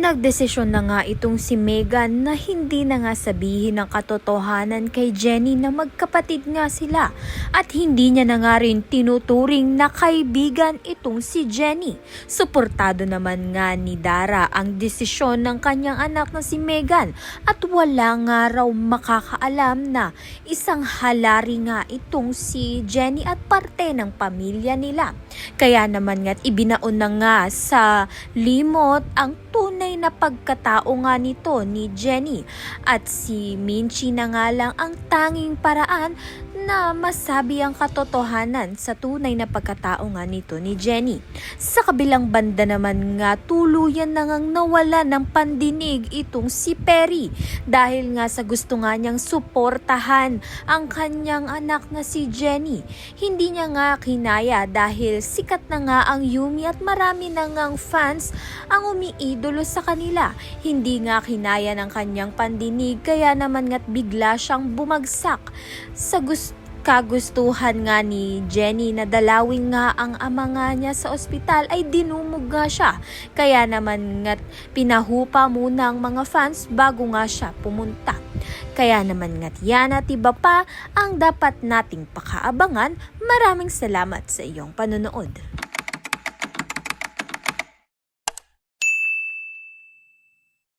Nagdesisyon na nga itong si Megan na hindi na nga sabihin ang katotohanan kay Jenny na magkapatid nga sila at hindi niya na nga rin tinuturing na kaibigan itong si Jenny. Suportado naman nga ni Dara ang desisyon ng kanyang anak na si Megan at wala nga raw makakaalam na isang halari nga itong si Jenny at parte ng pamilya nila. Kaya naman nga't ibinaon na nga sa limot ang tunay na pagkatao nga nito ni Jenny at si Minchi na nga lang ang tanging paraan na masabi ang katotohanan sa tunay na pagkatao nga nito ni Jenny. Sa kabilang banda naman nga tuluyan na ngang nawala ng pandinig itong si Perry dahil nga sa gusto nga niyang suportahan ang kanyang anak na si Jenny. Hindi niya nga kinaya dahil sikat na nga ang Yumi at marami na ngang fans ang umiidolo sa kanila. Hindi nga kinaya ng kanyang pandinig kaya naman nga't bigla siyang bumagsak. Sa kagustuhan nga ni Jenny na dalawin nga ang ama nga niya sa ospital ay dinumog nga siya. Kaya naman nga't pinahupa muna ang mga fans bago nga siya pumunta. Kaya naman nga't yan at iba pa ang dapat nating pakaabangan. Maraming salamat sa iyong panonood.